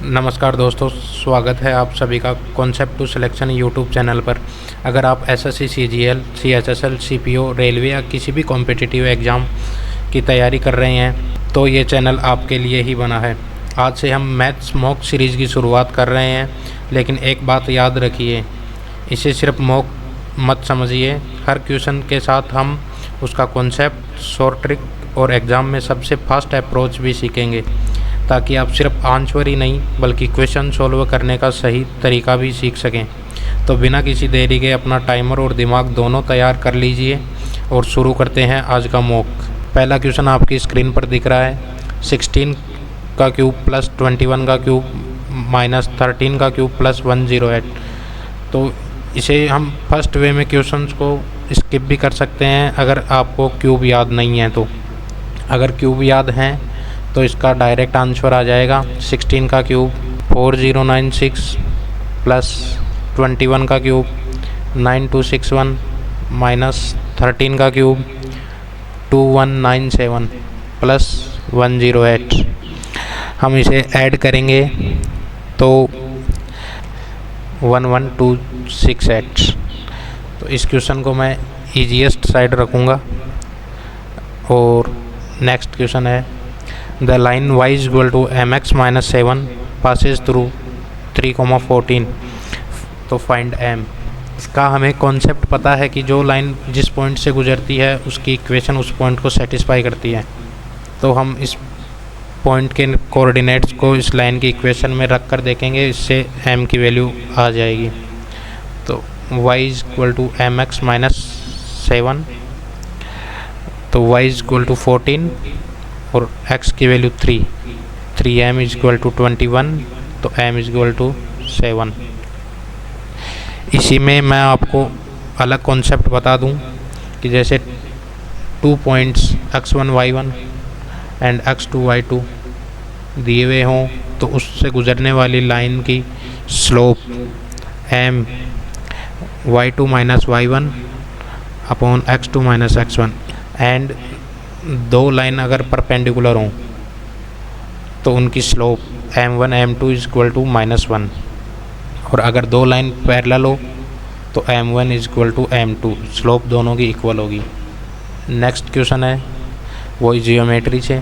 नमस्कार दोस्तों, स्वागत है आप सभी का concept to selection YouTube channel पर। अगर आप SSC, CGL, CHSL, CPO, railway या किसी भी कॉम्पिटिटिव एग्ज़ाम की तैयारी कर रहे हैं तो ये चैनल आपके लिए ही बना है। आज से हम मैथ्स मॉक सीरीज़ की शुरुआत कर रहे हैं, लेकिन एक बात याद रखिए, इसे सिर्फ मॉक मत समझिए। हर क्वेश्चन के साथ हम उसका कॉन्सेप्ट, शॉर्ट ट्रिक और एग्ज़ाम में सबसे फास्ट अप्रोच भी सीखेंगे, ताकि आप सिर्फ आंसर ही नहीं बल्कि क्वेश्चन सॉल्व करने का सही तरीका भी सीख सकें। तो बिना किसी देरी के अपना टाइमर और दिमाग दोनों तैयार कर लीजिए और शुरू करते हैं आज का मॉक। पहला क्वेश्चन आपकी स्क्रीन पर दिख रहा है। 16 का क्यूब प्लस 21 का क्यूब माइनस 13 का क्यूब प्लस 108। तो इसे हम फर्स्ट वे में क्वेश्चंस को स्किप भी कर सकते हैं अगर आपको क्यूब याद नहीं है तो। अगर क्यूब याद हैं तो इसका डायरेक्ट आंसर आ जाएगा 16 का क्यूब 4096 प्लस 21 का क्यूब 9261 माइनस 13 का क्यूब 2197 प्लस 108। हम इसे ऐड करेंगे तो 11268। तो इस क्वेश्चन को मैं ईजीएस्ट साइड रखूँगा। और नेक्स्ट क्वेश्चन है, the line y is equal to mx minus 7 passes through 3,14। तो फाइंड m। इसका हमें कॉन्सेप्ट पता है कि जो लाइन जिस पॉइंट से गुजरती है उसकी इक्वेशन उस पॉइंट को सेटिस्फाई करती है। तो हम इस पॉइंट के कोऑर्डिनेट्स को इस लाइन की इक्वेशन में रख कर देखेंगे, इससे m की वैल्यू आ जाएगी। तो y is equal to mx minus 7, तो y is equal to 14 और x की value 3m is equal to 21, तो m इज इक्वल टू 7। इसी में मैं आपको अलग कॉन्सेप्ट बता दूं कि जैसे 2 points x1 y1 and x2 y2 दिए हुए हों तो उससे गुजरने वाली लाइन की slope m y2 minus y1 upon x2 minus x1 and दो लाइन अगर परपेंडिकुलर हों तो उनकी slope m1 m2 is equal to -1, और अगर दो लाइन पैरेलल हो तो m1 is equal to m2, slope दोनों की इक्वल होगी। नेक्स्ट क्वेश्चन है वही जियोमेट्री से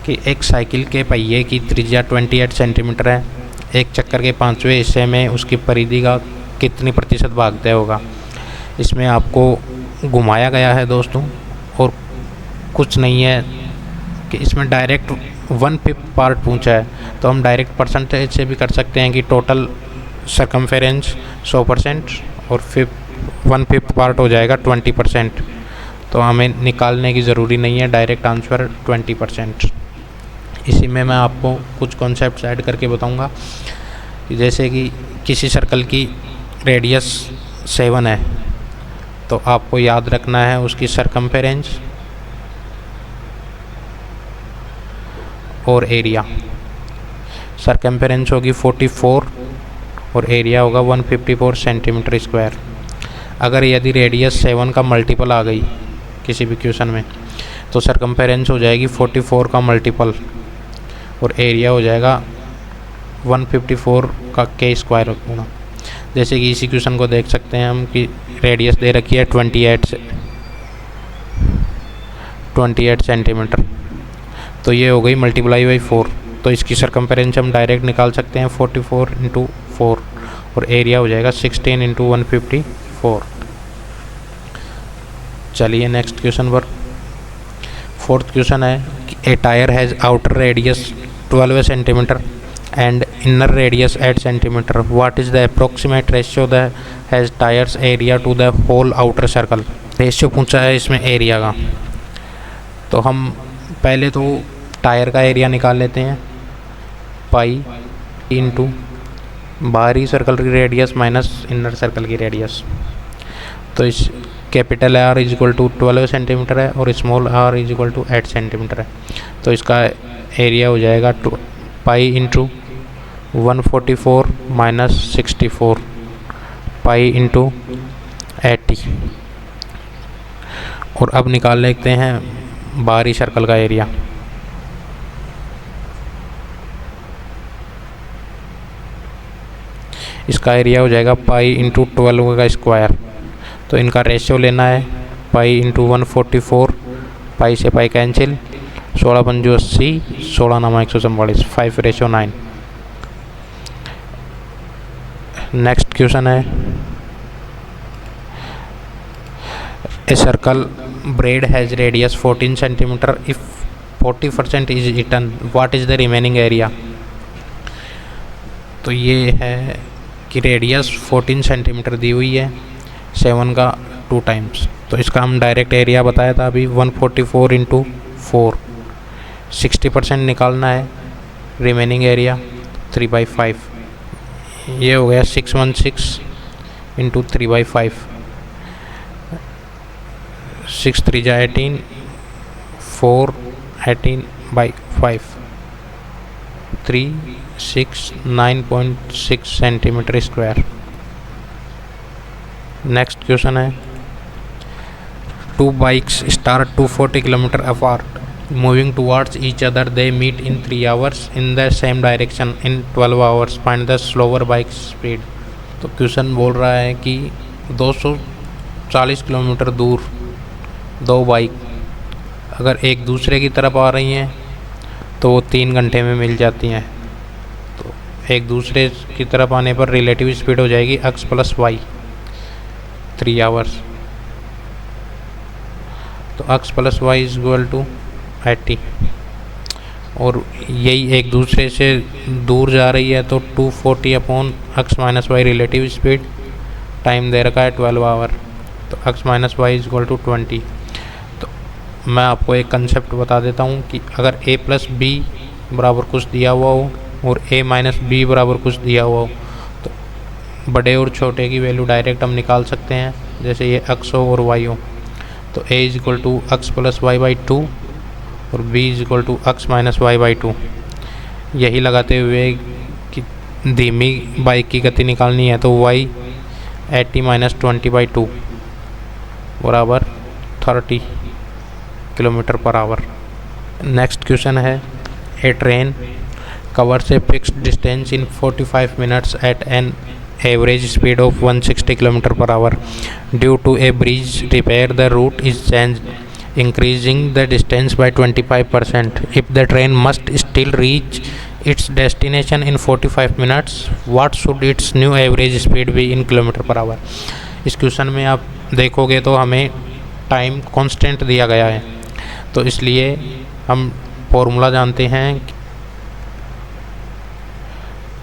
कि एक साइकिल के पहिए की त्रिज्या 28 सेंटीमीटर है। एक चक्कर के 5वें हिस्से में उसकी परिधि का कितनी प्रतिशत भाग तय होगा। इसमें आपको घुमाया गया है दोस्तों, और कुछ नहीं है कि इसमें डायरेक्ट 1/5 पार्ट पूछा है, तो हम डायरेक्ट परसेंटेज से भी कर सकते हैं कि टोटल सरकमफेरेंस 100% और 1/5 पार्ट हो जाएगा 20%। तो हमें निकालने की ज़रूरी नहीं है, डायरेक्ट आंसर 20%। इसी में मैं आपको कुछ कॉन्सेप्ट्स ऐड करके बताऊंगा कि जैसे कि किसी सर्कल की रेडियस 7 है तो आपको याद रखना है उसकी सरकमफेरेंस और एरिया। सरकमफेरेंस होगी 44 और एरिया होगा 154 सेंटीमीटर स्क्वायर। अगर यदि रेडियस 7 का मल्टीपल आ गई किसी भी क्वेश्चन में तो सरकमफेरेंस हो जाएगी 44 का मल्टीपल और एरिया हो जाएगा 154 का के स्क्वायर होगा। जैसे कि इसी क्वेश्चन को देख सकते हैं हम कि रेडियस दे रखी है 28 सेंटीमीटर, तो ये हो गई मल्टीप्लाई बाई 4। तो इसकी सरकमफेरेंस हम डायरेक्ट निकाल सकते हैं 44 इंटू 4 और एरिया हो जाएगा 16 इंटू 154। चलिए नेक्स्ट क्वेश्चन पर। फोर्थ क्वेश्चन है कि a tyre has outer radius 12 centimetre and inner radius 8 centimetre. What is the approximate ratio the has tyres area to the whole outer circle. Ratio पूछा है इसमें area का, तो हम पहले तो टायर का एरिया निकाल लेते हैं, पाई इंटू बाहरी सर्कल की रेडियस माइनस इनर सर्कल की रेडियस। तो इस capital R is equal to 12 centimetre है और small r is equal to 8 centimetre है। तो इसका एरिया हो जाएगा pi into 144 minus 64 pi into 80। और अब निकाल लेते हैं बाहरी सर्कल का एरिया। इसका एरिया हो जाएगा पाई इंटू 12 का स्क्वायर। तो इनका रेशियो लेना है पाई इंटू 144, पाई से पाई कैंसिल, 16 पंजो 80, 16 नामा 144, 5:9। नेक्स्ट क्वेश्चन है a circle braid has radius 14 centimeter. If 40% is eaten, what is the remaining area? तो ये है कि रेडियस 14 सेंटीमीटर दी हुई है, 7 का 2 टाइम्स। तो इसका हम डायरेक्ट एरिया बताया था अभी 144 इंटू 4, 60% निकालना है, रिमेनिंग एरिया 3/5। ये हो गया 616 इंटू 3/5, 6 3 जा 18, 4 18/5, 369.6 सेंटीमीटर स्क्वायर। नेक्स्ट क्वेश्चन है 2 bikes start 240 kilometre apart, moving towards each other, they meet in 3 hours in the same direction in 12 hours, find the slower bike speed. तो question बोल रहा है कि 240 किलोमीटर दूर 2 बाइक अगर एक दूसरे की तरफ आ रही हैं तो वो 3 घंटे में मिल जाती हैं। तो एक दूसरे की तरफ आने पर रिलेटिव स्पीड हो जाएगी x + y, 3 hours। तो x + y = 80, और यही एक दूसरे से दूर जा रही है तो 240/x - y relative speed, time दे रखा है 12 आवर, तो x - y = 20। तो मैं आपको एक कंसेप्ट बता देता हूँ कि अगर a + b बराबर कुछ दिया हुआ हो और a - b बराबर कुछ दिया हुआ हो तो बड़े और छोटे की वैल्यू डायरेक्ट हम निकाल सकते हैं। जैसे ये x हो और y हो तो a = x + y/2 और b = x - y/2। यही लगाते हुए कि धीमी बाइक की गति निकालनी है तो y 80 - 20/2 बराबर 30 kilometre per our. Next question है a train covers a fixed distance in 45 minutes at an average speed of 160 kilometre per hour, due to a bridge repair the route is changed, increasing the distance by 25%. If the train must still reach its destination in 45 minutes, what should its new average speed be in km/h? इस question में आप देखोगे तो हमें time constant दिया गया है, तो इसलिए हम फॉर्मूला जानते हैं।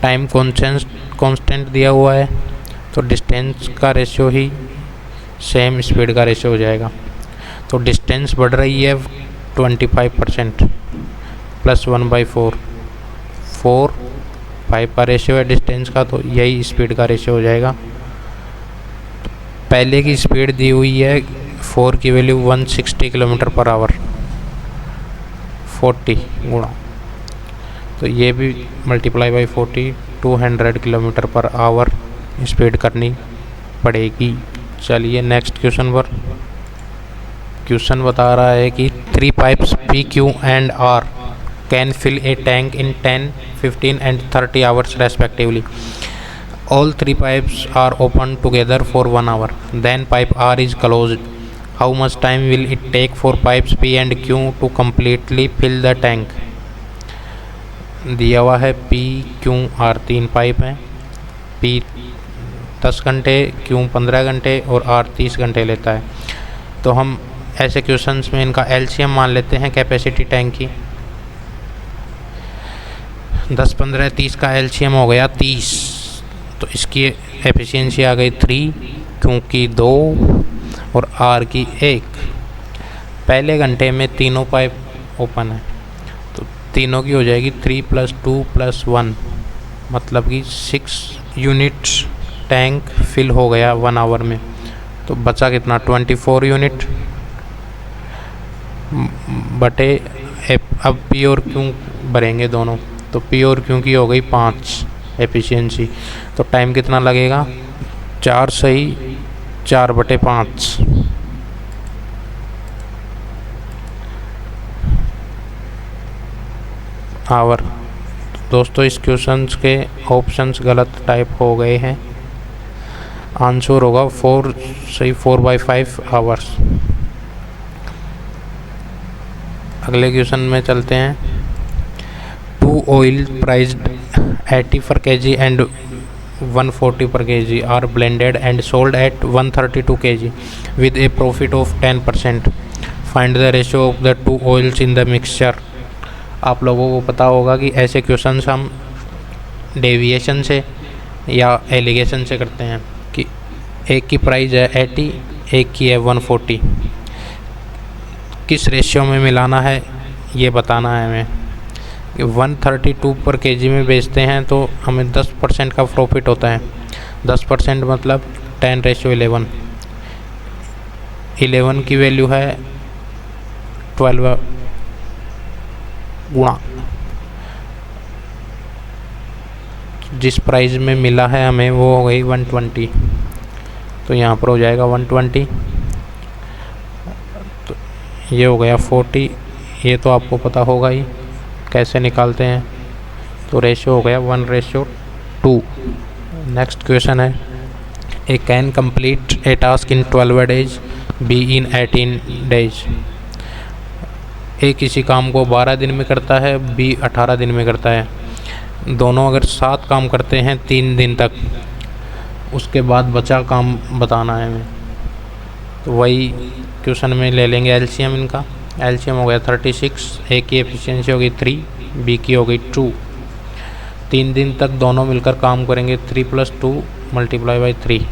टाइम कांस्टेंट दिया हुआ है तो डिस्टेंस का रेशियो ही सेम स्पीड का रेशियो हो जाएगा। तो डिस्टेंस बढ़ रही है 25% + 1/4, 4 5 का रेशियो है डिस्टेंस का, तो यही स्पीड का रेशियो हो जाएगा। पहले की स्पीड दी हुई है 4 की वैल्यू 160 km/h, 40 गुणा, तो ये भी मल्टीप्लाई बाई 40, 200 km/h स्पीड करनी पड़ेगी। चलिए नेक्स्ट क्वेश्चन पर। क्वेश्चन बता रहा है कि 3 pipes P, Q and R can fill a tank in 10, 15 and 30 hours respectively. All 3 pipes are opened together for 1 hour. Then pipe R is closed. How much time will it take for pipes P and Q to completely fill the tank? दिया हुआ है P, Q, R 3 pipe हैं। P 10 घंटे, Q 15 घंटे और R 30 घंटे लेता है। तो हम ऐसे क्वेश्चंस में इनका एलसीएम मान लेते हैं कैपेसिटी टैंक की। 10 15 30 का एलसीएम हो गया 30, तो इसकी एफिशिएंसी आ गई 3, क्योंकि 2 और आर की 1। पहले घंटे में तीनों पाइप ओपन है तो तीनों की हो जाएगी 3 + 2 + 1, मतलब कि 6 यूनिट्स टैंक फिल हो गया 1 आवर में। तो बचा कितना 24 यूनिट बटे अब पी और क्यू भरेंगे दोनों, तो पी और क्यू की हो गई 5 एफिशिएंसी। तो टाइम कितना लगेगा 4 सही 4/5 आवर। दोस्तों इस क्वेश्चंस के ऑप्शंस गलत टाइप हो गए हैं। आंसर होगा 4/5 आवर्स। अगले क्वेश्चन में चलते हैं। 2 ऑयल प्राइस्ड 80 पर kg and 140 per kg are blended and sold at 132 kg with a profit of 10%. Find the ratio of the two oils in the mixture. आप लोगों को पता होगा कि ऐसे क्वेश्चंस हम डेविएशन से या एलिगेशन से करते हैं कि एक की प्राइस है 80, एक की है 140, किस रेशियो में मिलाना है ये बताना है हमें। 132 पर kg में बेचते हैं तो हमें 10% का प्रॉफिट होता है। 10% मतलब 10:11। 11 की वैल्यू है 12 गुणा जिस प्राइस में मिला है हमें वो हो गई 120, तो यहाँ पर हो जाएगा 120, तो ये हो गया 40। ये तो आपको पता होगा ही कैसे निकालते हैं, तो रेशियो हो गया 1:2। नेक्स्ट क्वेश्चन है, A can complete a task in 12 days, B in 18 days। A किसी काम को 12 दिन में करता है, बी 18 दिन में करता है। दोनों अगर 7 काम करते हैं 3 दिन तक, उसके बाद बचा काम बताना है हमें। तो वही क्वेश्चन में ले लेंगे एलसीएम इनका। एलसीएम हो गया 36, ए की एफिशिएंसी होगी 3, बी की हो गई 2। 3 दिन तक दोनों मिलकर काम करेंगे, 3 + 2 × 3।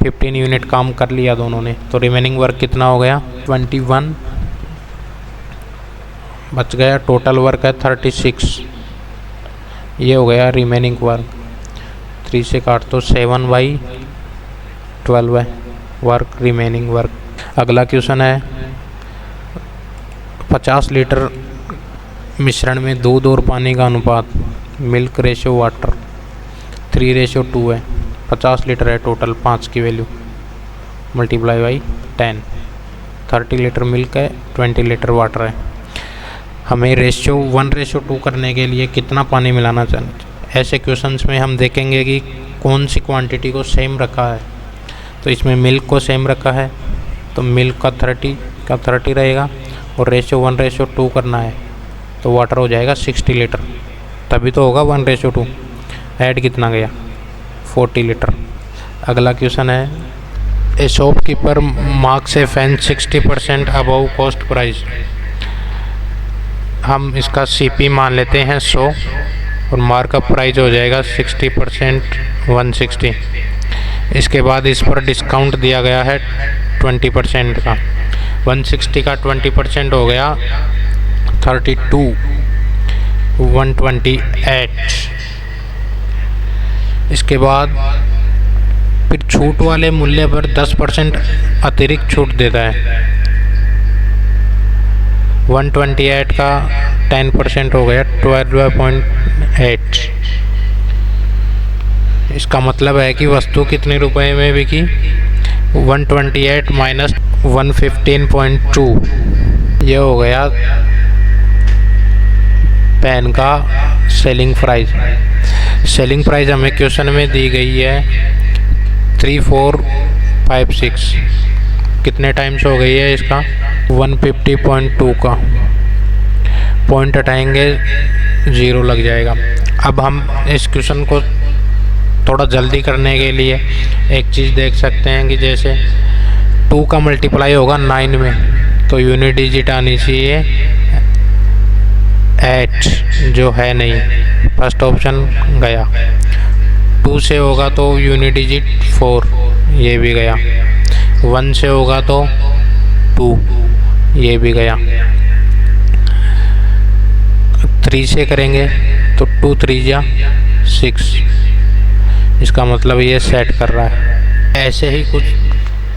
15 यूनिट काम कर लिया दोनों ने, तो रिमेनिंग वर्क कितना हो गया 21 बच गया। टोटल वर्क है 36, ये हो गया रिमेनिंग वर्क। 3 से काट तो 7/12 है वर्क, रिमेनिंग वर्क। अगला क्वेश्चन है, 50 लीटर मिश्रण में दूध और पानी का अनुपात, मिल्क रेशियो वाटर 3:2 है। 50 लीटर है टोटल, 5 की वैल्यू × 10। 30 लीटर मिल्क है, 20 लीटर वाटर है। हमें रेशियो 1:2 करने के लिए कितना पानी मिलाना चाहिए। ऐसे क्वेश्चंस में हम देखेंगे कि कौन सी क्वांटिटी को सेम रखा है। तो इसमें मिल्क को सेम रखा है, तो मिल्क का 30 रहेगा, और रेशियो 1:2 करना है, तो वाटर हो जाएगा 60 लीटर, तभी तो होगा 1:2। ऐड कितना गया 40 लीटर। अगला क्वेश्चन है, ए शॉपकीपर मार्क्स ए फैन 60% अबव कॉस्ट प्राइस। हम इसका सीपी मान लेते हैं 100, और मार्कअप प्राइस हो जाएगा 60% 160। इसके बाद इस पर डिस्काउंट दिया गया है 20% का। 160 का 20% हो गया 32 128। इसके बाद फिर छूट वाले मूल्य पर 10% अतिरिक्त छूट देता है। 128 का 10% हो गया 12.8। इसका मतलब है कि वस्तु कितने रुपए में बिकी, 128 माइनस 115.2, ये हो गया पेन का सेलिंग प्राइस। सेलिंग प्राइस हमें क्वेश्चन में दी गई है 3456। कितने टाइम्स हो गई है इसका 150.2 का, पॉइंट हटाएंगे 0 लग जाएगा। अब हम इस क्वेश्चन को थोड़ा जल्दी करने के लिए एक चीज़ देख सकते हैं कि जैसे 2 का मल्टीप्लाई होगा 9 में, तो यूनिट डिजिट आनी चाहिए 8, जो है नहीं, फर्स्ट ऑप्शन गया। 2 से होगा तो यूनिट डिजिट 4, ये भी गया। 1 से होगा तो 2, ये भी गया। 3 से करेंगे तो 2 3 जा 6, इसका मतलब ये सेट कर रहा है। ऐसे ही कुछ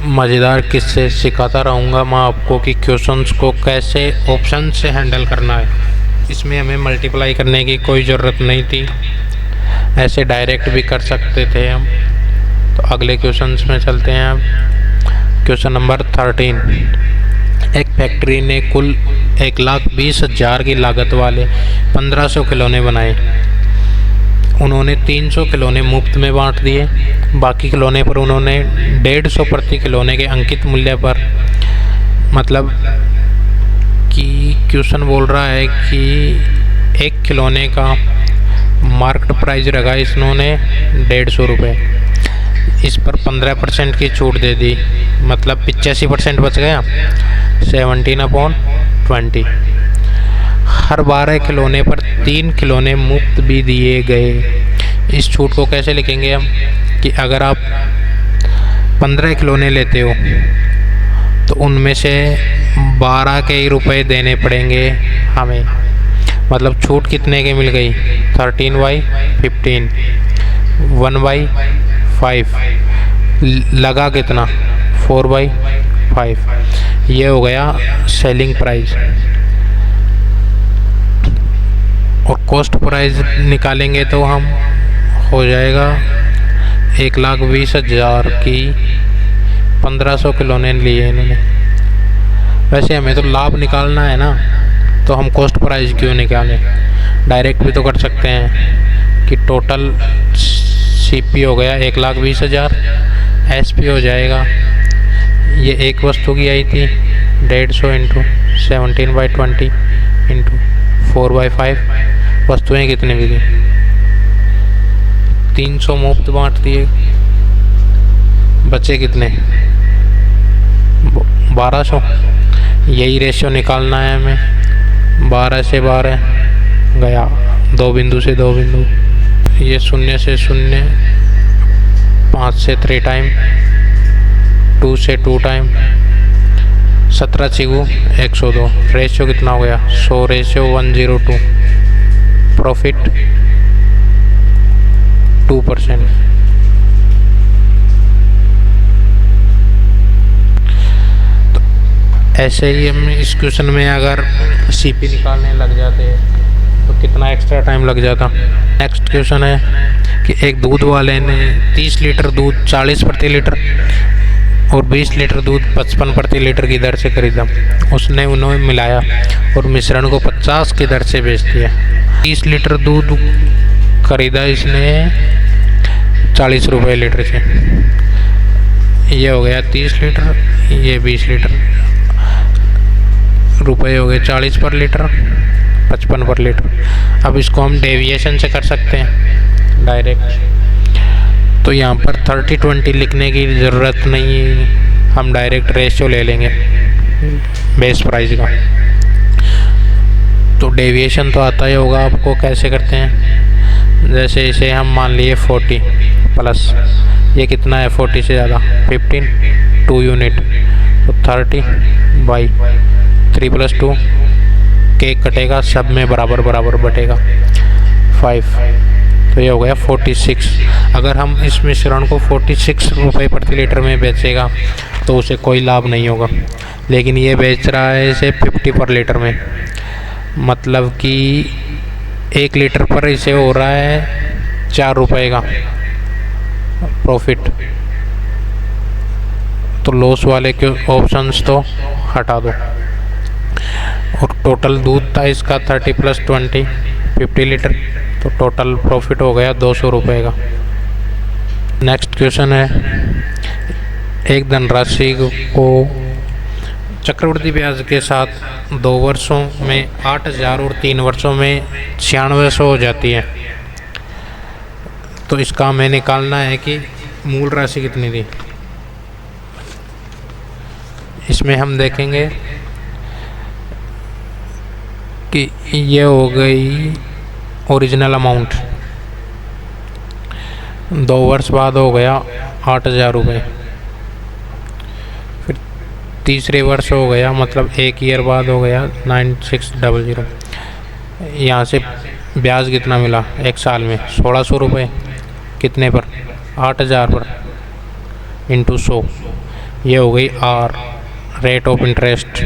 मज़ेदार किस्से सिखाता रहूँगा मैं आपको कि क्वेश्चंस को कैसे ऑप्शन से हैंडल करना है। इसमें हमें मल्टीप्लाई करने की कोई ज़रूरत नहीं थी, ऐसे डायरेक्ट भी कर सकते थे हम। तो अगले क्वेश्चंस में चलते हैं अब। क्वेश्चन नंबर 13, एक फैक्ट्री ने कुल 1,20,000 की लागत वाले 1500 खिलौने बनाए। उन्होंने 300 खिलौने मुफ्त में बांट दिए। बाकी खिलौने पर उन्होंने 150 प्रति खिलौने के अंकित मूल्य पर, मतलब कि क्वेश्चन बोल रहा है कि एक खिलौने का मार्केट प्राइस रखा इन्होंने 150 रुपये, इस पर 15% की छूट दे दी, मतलब 85% बच गया, 17/20। हर 12 खिलौने पर 3 खिलौने मुफ्त भी दिए गए। इस छूट को कैसे लिखेंगे हम कि अगर आप 15 खिलौने लेते हो तो उनमें से 12 के ही रुपए देने पड़ेंगे हमें, मतलब छूट कितने की मिल गई, 13/15, 1/5, लगा कितना, 4/5। ये हो गया सेलिंग प्राइस। और कॉस्ट प्राइस निकालेंगे तो हम हो जाएगा 1,20,000 की 1500 खिलौने लिए इन्होंने। वैसे हमें तो लाभ निकालना है ना, तो हम कॉस्ट प्राइस क्यों निकालें, डायरेक्ट भी तो कर सकते हैं कि टोटल सीपी हो गया 1,20,000, एसपी हो जाएगा, ये एक वस्तु की आई थी 150 इंटू 17/20 इंटू 4/5, वस्तुएँ कितनी बिकी, 300 मुफ्त बांट दिए, बचे कितने, 1200। यही रेशियो निकालना है हमें, 12 से 12 गया, 2 बिंदु से 2 बिंदु, ये 0 से 0, 5 से 3 टाइम, 2 से 2 टाइम, 17 चिगु 102। रेशियो कितना हो गया, 100:102। प्रॉफिट 2%। तो ऐसे ही हम इस क्वेश्चन में अगर सीपी निकालने लग जाते हैं तो कितना एक्स्ट्रा टाइम लग जाता। नेक्स्ट क्वेश्चन है कि एक दूध वाले ने 30 लीटर दूध 40 प्रति लीटर और 20 लीटर दूध 55 प्रति लीटर की दर से खरीदा। उसने उन्हें मिलाया और मिश्रण को 50 की दर से बेच दिया। 30 लीटर दूध खरीदा इसने 40 रुपये लीटर से, ये हो गया 30 लीटर, ये 20 लीटर, रुपये हो गए 40 पर लीटर, 55 पर लीटर। अब इसको हम डेविएशन से कर सकते हैं डायरेक्ट, तो यहाँ पर 30-20 लिखने की ज़रूरत नहीं है, हम डायरेक्ट रेशियो ले लेंगे बेस प्राइस का। तो डेविएशन तो आता ही होगा आपको, कैसे करते हैं, जैसे इसे हम मान लिए 40 प्लस, ये कितना है 40 से ज़्यादा 15, 2 यूनिट, तो 30/3 + 2, केक कटेगा, सब में बराबर बराबर बटेगा 5, तो ये हो गया 46। अगर हम इस मिश्रण को 46 रुपये प्रति लीटर में बेचेगा तो उसे कोई लाभ नहीं होगा, लेकिन ये बेच रहा है इसे 50 पर लीटर में, मतलब कि 1 लीटर पर इसे हो रहा है 4 रुपये का प्रॉफिट। तो लॉस वाले के ऑप्शंस तो हटा दो। और टोटल दूध था इसका 30 + 20 50 लीटर, तो टोटल प्रॉफिट हो गया 200 रुपये का। नेक्स्ट क्वेश्चन है, एक धनराशि को चक्रवृद्धि ब्याज के साथ 2 वर्षों में 8,000 और 3 वर्षों में 9600 हो जाती है। तो इसका हमें निकालना है कि मूल राशि कितनी थी। इसमें हम देखेंगे कि ये हो गई ओरिजिनल अमाउंट, 2 वर्ष बाद हो गया 8,000 रुपये, फिर तीसरे वर्ष हो गया, मतलब 1 ईयर बाद हो गया 9600। यहाँ से ब्याज कितना मिला एक साल में, 1600 रुपये, कितने पर, 8,000 पर, इंटू 100, ये हो गई आर, रेट ऑफ इंटरेस्ट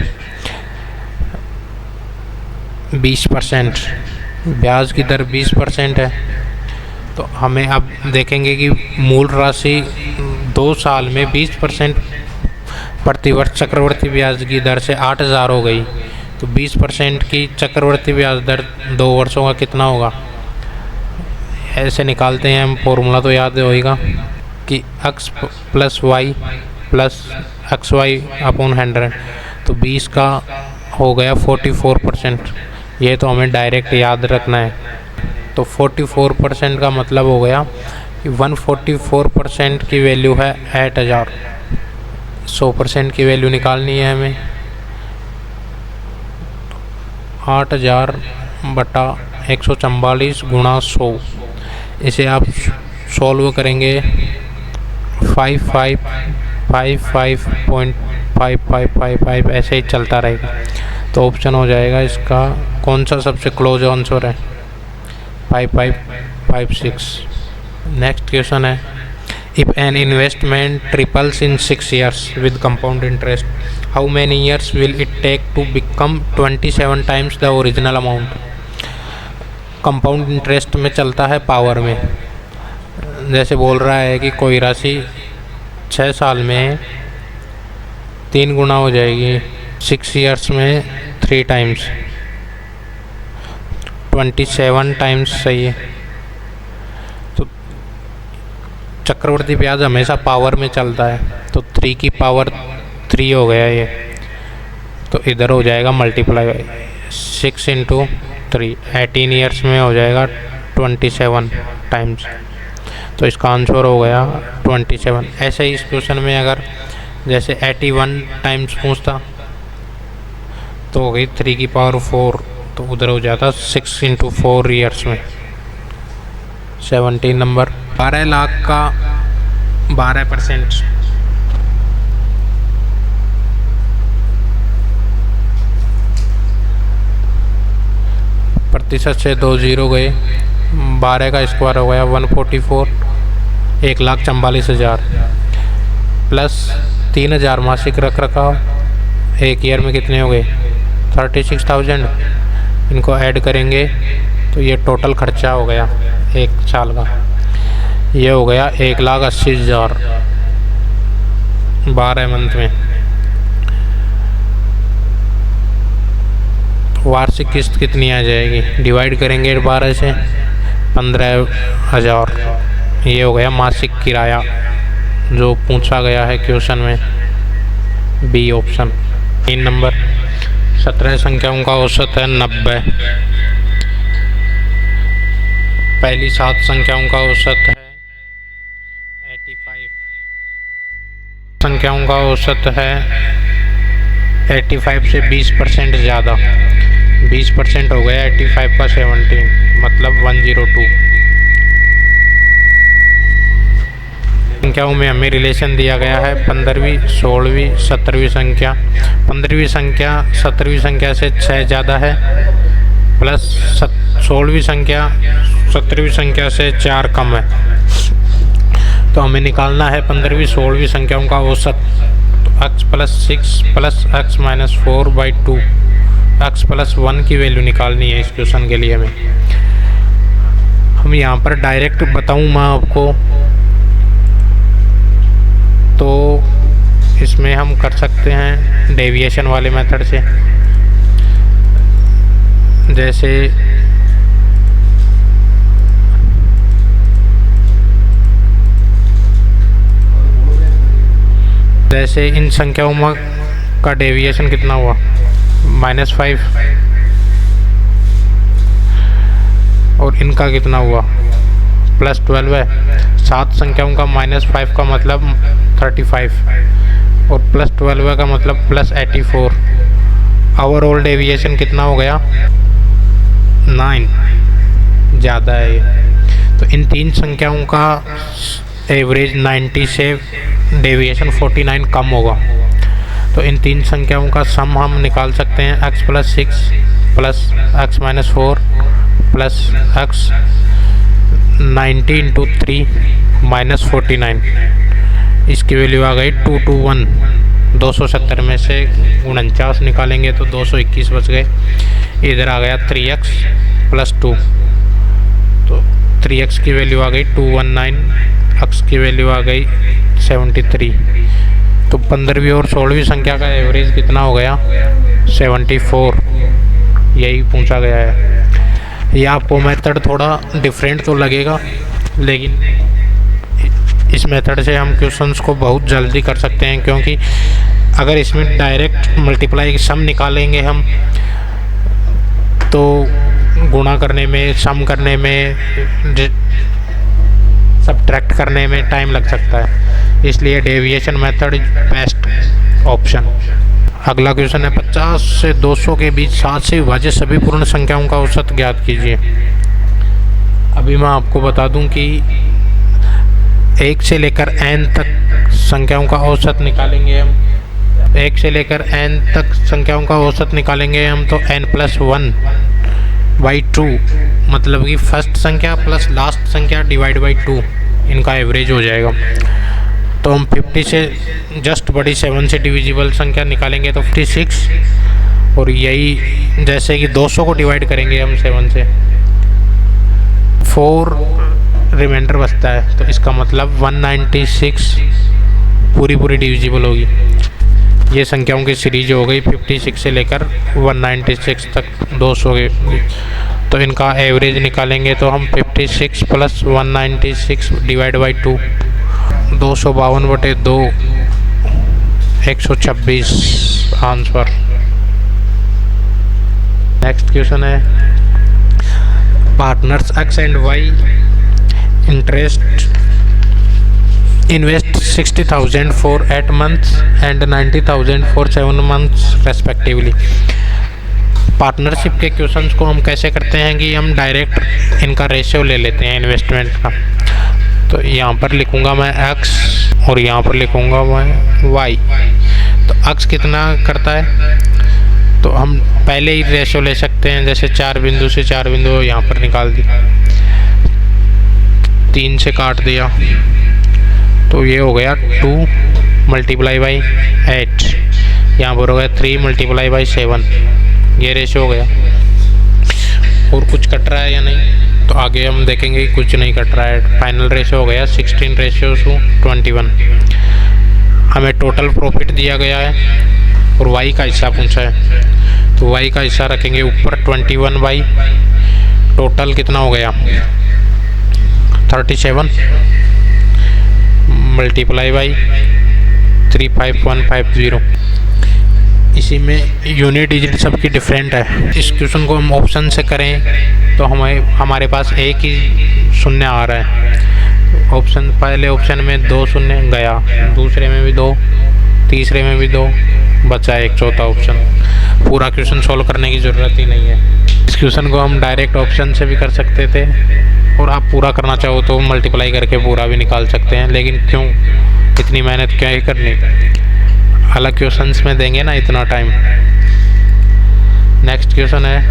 20%, ब्याज की दर 20% है। तो हमें अब देखेंगे कि मूल राशि 2 साल में 20% प्रतिवर्ष चक्रवर्ती ब्याज की दर से 8,000 हो गई, तो 20% की चक्रवर्ती ब्याज दर 2 वर्षों का कितना होगा, ऐसे निकालते हैं हम, फॉर्मूला तो याद होगा कि x plus y plus x y upon 100, तो 20 का हो गया 44%। ये तो हमें डायरेक्ट याद रखना है। तो 44% का मतलब हो गया कि 144% की वैल्यू है 8000। 100% की वैल्यू निकालनी है हमें। 8000 बटा 144 गुणा 100, इसे आप सॉल्व करेंगे 5555.5555 ऐसे ही चलता रहेगा। तो ऑप्शन हो जाएगा इसका कौन सा सबसे क्लोज आंसर है, 5556। नेक्स्ट क्वेश्चन है, if an investment triples in 6 years with compound interest, how many years will it take to become 27 times the original amount. Compound interest में चलता है पावर में। जैसे बोल रहा है कि कोई राशि 6 साल में 3 गुना हो जाएगी, 6 years में 3 times, 27 times सही है। तो चक्रवर्ती ब्याज हमेशा पावर में चलता है, तो 3 की पावर 3 हो गया ये, तो इधर हो जाएगा मल्टीप्लाई 6 × 3, 18 years में हो जाएगा 27 times। तो इसका आंसर हो गया 27। ऐसे ही इस क्वेश्चन में अगर जैसे 81 times पूछता तो हो गई 3 की पावर 4, तो उधर हो जाता 6 × 4 years में। 17 नंबर, 12 लाख का 12% प्रतिशत से 2 0 गए, 12 का स्क्वायर हो गया 144, 1,44,000 प्लस 3000 मासिक रख रखाव, 1 ईयर में कितने हो गए 36,000। इनको ऐड करेंगे तो ये टोटल खर्चा हो गया 1 साल का, ये हो गया 1,80,000 12 मंथ में। वार्षिक किस्त कितनी आ जाएगी, डिवाइड करेंगे 12 से, 15,000। ये हो गया मासिक किराया जो पूछा गया है क्वेश्चन में, बी ऑप्शन। 3 नंबर, 17 संख्याओं का औसत है 90। पहली 7 संख्याओं का औसत है 85। संख्याओं का औसत है 85 से 20% ज़्यादा, 20% हो गया 85 का 17, मतलब 102। संख्याओं में हमें रिलेशन दिया गया है 15वीं 16वीं 17वीं संख्या। 15वीं संख्या 17वीं संख्या से 6 ज़्यादा है, प्लस 16वीं संख्या 17वीं संख्या से 4 कम है। तो हमें निकालना है 15वीं 16वीं संख्याओं का औसत। तो x + 6 + x - 4/2, x + 1 की वैल्यू निकालनी है इस क्वेश्चन के लिए हमें। हम यहाँ पर डायरेक्ट बताऊँ मैं आपको, तो इसमें हम कर सकते हैं डेविएशन वाले मेथड से। जैसे इन संख्याओं में का डेविएशन कितना हुआ, -5, और इनका कितना हुआ +12 है। 7 संख्याओं का -5 का मतलब 35, और +12 का मतलब +84। ओवरऑल डेविएशन कितना हो गया 9, ज़्यादा है ये। तो इन 3 संख्याओं का एवरेज 90 से डेविएशन 49 कम होगा। तो इन 3 संख्याओं का सम हम निकाल सकते हैं, x + 6 + x - 4 + x 90 × 3 - 49। इसकी वैल्यू आ गई 221। 270 में से 49 निकालेंगे तो 221 बच गए। इधर आ गया 3x + 2, तो 3x की वैल्यू आ गई 219, x की वैल्यू आ गई 73। तो 15वीं और 16वीं संख्या का एवरेज कितना हो गया 74, यही पूछा गया है। ये आपको मेथड थोड़ा डिफरेंट तो लगेगा, लेकिन इस मेथड से हम क्वेश्चंस को बहुत जल्दी कर सकते हैं, क्योंकि अगर इसमें डायरेक्ट मल्टीप्लाई सम निकालेंगे हम तो गुणा करने में, सम करने में, सब्ट्रैक्ट करने में टाइम लग सकता है। इसलिए deviation method is best option. अगला क्वेश्चन है 50 से 200 के बीच 7 से विभाजित सभी पूर्ण संख्याओं का औसत ज्ञात कीजिए। अभी मैं आपको बता दूं कि 1 से लेकर n तक संख्याओं का औसत निकालेंगे हम। 1 से लेकर n तक संख्याओं का औसत निकालेंगे हम तो n+1/2, मतलब कि फर्स्ट संख्या प्लस लास्ट संख्या डिवाइड बाई 2, इनका एवरेज हो जाएगा। तो हम 50 से जस्ट बड़ी 7 से डिविजिबल संख्या निकालेंगे तो 56, और यही जैसे कि 200 को डिवाइड करेंगे हम 7 से, 4 रिमाइंडर बचता है, तो इसका मतलब 196 पूरी डिविजिबल होगी। ये संख्याओं की सीरीज हो गई 56 से लेकर 196 तक 200 के। तो इनका एवरेज निकालेंगे तो हम 56 + 196 divide by 2, 252/2, 126 answer. Next question है partners X and Y invest 60,000 for 8 months and 90,000 for 7 months respectively। Partnership के क्वेश्चंस को हम कैसे करते हैं कि हम डायरेक्ट इनका रेशियो ले लेते हैं इन्वेस्टमेंट का। तो यहाँ पर लिखूँगा मैं x और यहाँ पर लिखूँगा मैं y। तो x कितना करता है, तो हम पहले ही रेशियो ले सकते हैं, जैसे 4 बिंदु से 4 बिंदु यहाँ पर निकाल दी, 3 से काट दिया, तो ये हो गया 2 × 8, यहाँ पर हो गया 3 × 7, ये रेशियो हो गया। और कुछ कट रहा है या नहीं, तो आगे हम देखेंगे कि कुछ नहीं कट रहा है। फाइनल रेशियो हो गया 16:21। हमें टोटल प्रॉफिट दिया गया है और वाई का हिस्सा पूछा है, तो वाई का हिस्सा रखेंगे ऊपर 21/, टोटल कितना हो गया 37 × 35150। इसी में यूनिट डिजिट सबकी डिफरेंट है। इस क्वेश्चन को हम ऑप्शन से करें तो हमारे पास एक ही शून्य आ रहा है। ऑप्शन पहले ऑप्शन में 2 शून्य गया, दूसरे में भी 2, तीसरे में भी 2, बचा एक चौथा ऑप्शन। पूरा क्वेश्चन सॉल्व करने की ज़रूरत ही नहीं है। इस क्वेश्चन को हम डायरेक्ट ऑप्शन से भी कर सकते थे, और आप पूरा करना चाहो तो मल्टीप्लाई करके पूरा भी निकाल सकते हैं, लेकिन क्यों इतनी मेहनत क्या ही करनी, अलग क्वेश्चंस में देंगे ना इतना टाइम। नेक्स्ट क्वेश्चन है,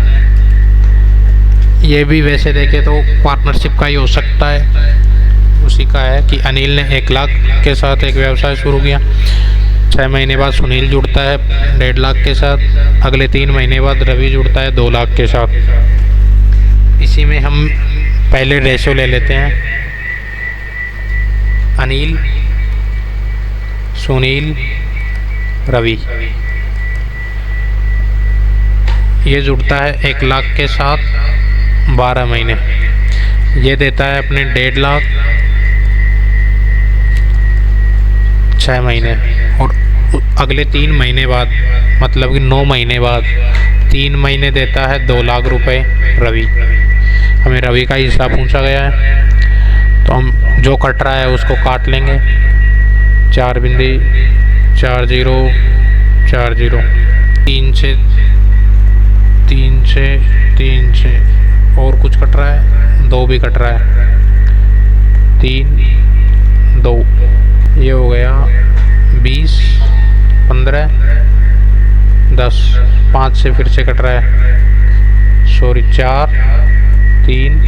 ये भी वैसे देखे तो पार्टनरशिप का ही हो सकता है। उसी का है कि अनिल ने 1 लाख के साथ एक व्यवसाय शुरू किया। 6 महीने बाद सुनील जुड़ता है 1.5 लाख के साथ। अगले 3 महीने बाद रवि जुड़ता है 2 लाख के साथ। इसी में हम पहले रेशियो ले लेते हैं। अनिल, सुनील, रवि, ये जुड़ता है 1 लाख के साथ 12 महीने। ये देता है अपने 1.5 लाख 6 महीने, और अगले 3 महीने बाद मतलब कि 9 महीने बाद 3 महीने देता है 2 लाख रुपए रवि। हमें रवि का हिस्सा पूछा गया है, तो हम जो कट रहा है उसको काट लेंगे। 4 बिंदी 4 0 4 0, 3 से 3 से और कुछ कट रहा है, 2 भी कट रहा है, 3 2, ये हो गया 20 15 10, 5 से फिर से कट रहा है, सॉरी 4 3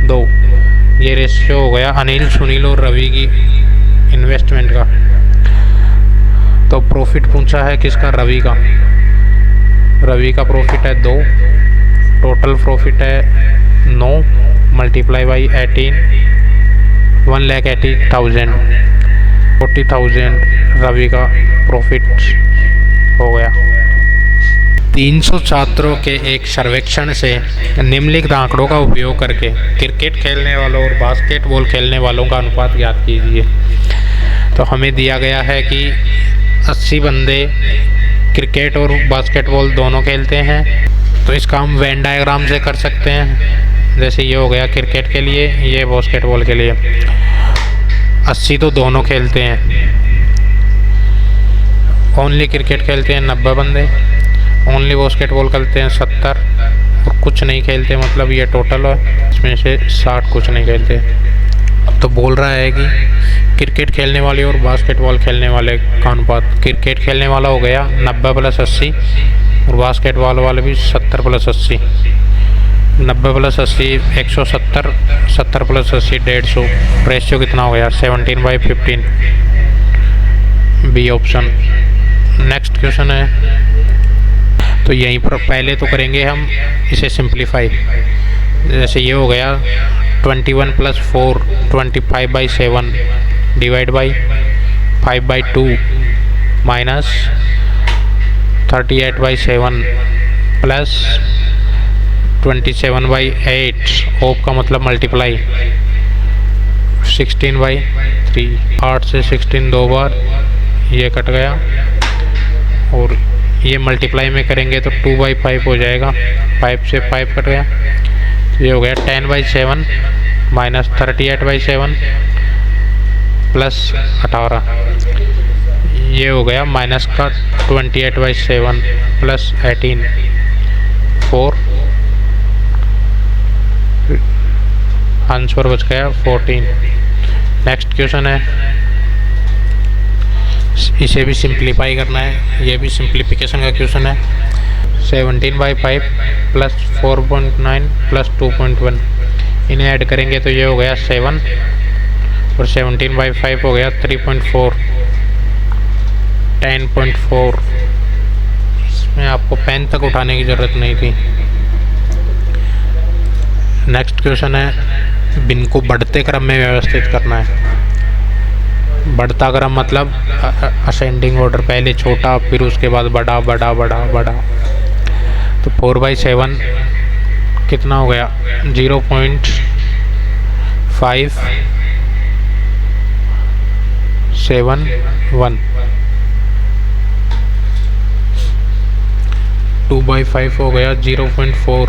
2। ये रेशियो हो गया अनिल, सुनील और रवि की इन्वेस्टमेंट का। तो प्रॉफिट पूछा है किसका, रवि का। रवि का प्रॉफिट है 2, टोटल प्रॉफिट है 9 × 18, 1,80,000, 40,000 रवि का प्रॉफिट हो गया। 300 छात्रों के एक सर्वेक्षण से निम्नलिखित आंकड़ों का उपयोग करके क्रिकेट खेलने वालों और बास्केटबॉल खेलने वालों का अनुपात ज्ञात कीजिए। तो हमें दिया गया है कि 80 बंदे क्रिकेट और बास्केटबॉल दोनों खेलते हैं। तो इसका हम वेन डायग्राम से कर सकते हैं। जैसे ये हो गया क्रिकेट के लिए, ये बास्केटबॉल के लिए। 80 तो दोनों खेलते हैं। ओनली क्रिकेट खेलते हैं 90 बंदे, ओनली बास्केटबॉल खेलते हैं 70 और कुछ नहीं खेलते, मतलब ये टोटल है। इसमें से 60 कुछ नहीं खेलते। तो बोल रहा है कि क्रिकेट खेलने वाले और बास्केटबॉल खेलने वाले का अनुपात। क्रिकेट खेलने वाला हो गया 90 + 80 और बास्केटबॉल वाले भी 70 + 80। 90 + 80 170, 70 + 80 150। रेशियो कितना हो गया? 17/15। B option. नेक्स्ट क्वेश्चन है, तो यहीं पर पहले तो करेंगे हम इसे सिंप्लीफाई। जैसे ये हो गया 21 + 4 25/7 divide by 5/2 minus 38/7 plus 27/8। Of का मतलब मल्टीप्लाई 16/3। 8 से 16 दो बार, ये कट गया और ये मल्टीप्लाई में करेंगे तो 2/5 हो जाएगा। 5 से 5 कट गया। ये हो गया 10/7 माइनस 38/7 प्लस 18। ये हो गया माइनस का 28/7 प्लस 18 4। आंसर बच गया 14। नेक्स्ट क्वेश्चन है, इसे भी सिंप्लीफाई करना है। ये भी सिंप्लीफिकेशन का क्वेश्चन है। 17/5 प्लस 4.9 प्लस 2.1, इन्हें ऐड करेंगे तो ये हो गया 7 और 17/5 हो गया 3.4 10.4। इसमें आपको पेन तक उठाने की ज़रूरत नहीं थी। नेक्स्ट क्वेश्चन है, बिन को बढ़ते क्रम में व्यवस्थित करना है। बढ़ता क्रम मतलब असेंडिंग ऑर्डर, पहले छोटा फिर उसके बाद बड़ा बड़ा बड़ा बड़ा। तो 4/7 कितना हो गया? 0.571। 2/5 हो गया 0.4।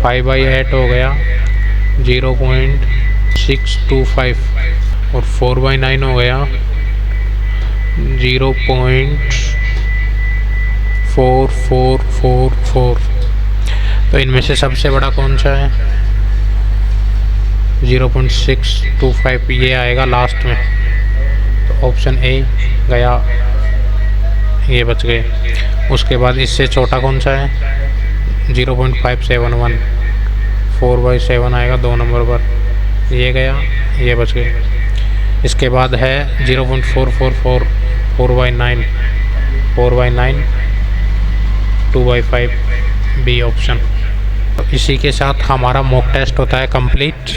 5/8 हो गया 0.625 और 4/9 हो गया 0.4444। तो इनमें से सबसे बड़ा कौन सा है? 0.625, ये आएगा लास्ट में। तो ऑप्शन ए गया, ये बच गए। उसके बाद इससे छोटा कौन सा है? 0.571। 4/7 आएगा 2 नंबर पर, ये गया, ये बच गए। इसके बाद है 0.444 4/9 4/9 2/5 बी ऑप्शन। तो इसी के साथ हमारा मॉक टेस्ट होता है कंप्लीट।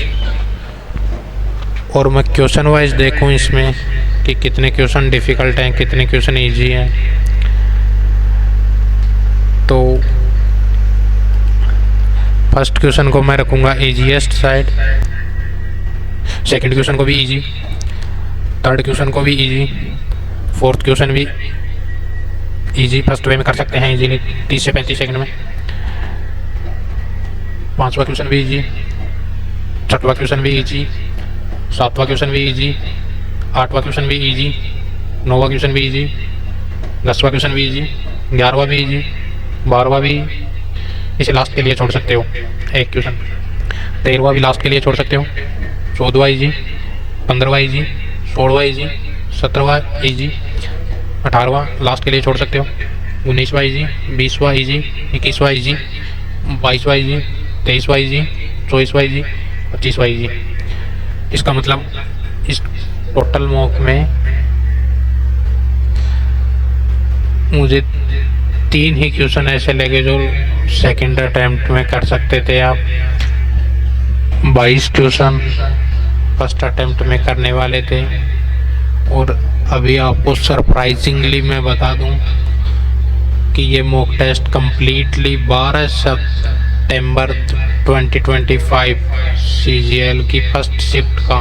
और मैं क्वेश्चन वाइज देखूं इसमें कि कितने क्वेश्चन डिफ़िकल्ट हैं, कितने क्वेश्चन इजी हैं। तो फर्स्ट क्वेश्चन को मैं रखूँगा इजीएस्ट साइड, सेकंड क्वेश्चन को भी इजी, थर्ड क्वेश्चन को भी इजी, फोर्थ क्वेश्चन भी इजी। फर्स्ट वे में कर सकते हैं इजीली 30 से 35 सेकंड में। पांचवा क्वेश्चन भी इजी, छठवा क्वेश्चन भी इजी, सातवां क्वेश्चन भी इजी, आठवां क्वेश्चन भी इजी, नौवां क्वेश्चन भी इजी, 10वां क्वेश्चन भी इजी, 11वां भी इजी, 12वां भी। इसे लास्ट के लिए छोड़ सकते हो एक क्वेश्चन। 13वां भी लास्ट के लिए छोड़ सकते हो। 14वां इजी, 15वां इजी, 16वां इजी, 17वां इजी, 18वां लास्ट के लिए छोड़ सकते हो। 19वां इजी, 20वां इजी, 21वां इजी, 22वां इजी, 23वां इजी, 24वां इजी, 25वां इजी। इसका मतलब इस टोटल मॉक में मुझे 3 ही क्वेश्चन ऐसे लगे जो सेकंड अटेम्प्ट में कर सकते थे आप। 22 क्वेश्चन फर्स्ट अटेम्प्ट में करने वाले थे। और अभी आपको सरप्राइजिंगली मैं बता दूं कि ये मॉक टेस्ट कम्प्लीटली 12 सितंबर 2025 CGL की फर्स्ट शिफ्ट का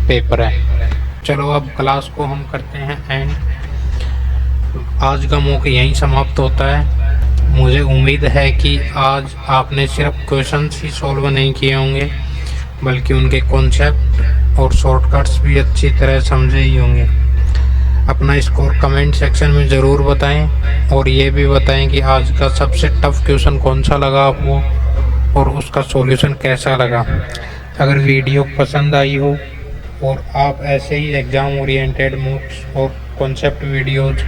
पेपर है। चलो अब क्लास को हम करते हैं एंड आज का मॉक यहीं समाप्त होता है। मुझे उम्मीद है कि आज आपने सिर्फ क्वेश्चंस ही सॉल्व नहीं किए होंगे बल्कि उनके कॉन्सेप्ट और शॉर्टकट्स भी अच्छी तरह समझे ही होंगे। अपना स्कोर कमेंट सेक्शन में ज़रूर बताएं और ये भी बताएं कि आज का सबसे टफ क्वेश्चन कौन सा लगा आपको और उसका सॉल्यूशन कैसा लगा। अगर वीडियो पसंद आई हो और आप ऐसे ही एग्ज़ाम ओरिएंटेड मॉक्स और कॉन्सेप्ट वीडियोज़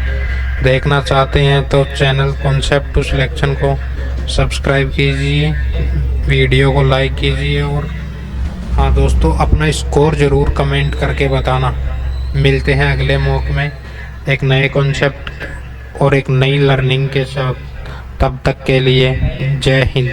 देखना चाहते हैं तो चैनल कॉन्सेप्ट टू सिलेक्शन को सब्सक्राइब कीजिए, वीडियो को लाइक कीजिए और हाँ दोस्तों, अपना स्कोर ज़रूर कमेंट करके बताना। मिलते हैं अगले मॉक में एक नए कॉन्सेप्ट और एक नई लर्निंग के साथ। तब तक के लिए जय हिंद।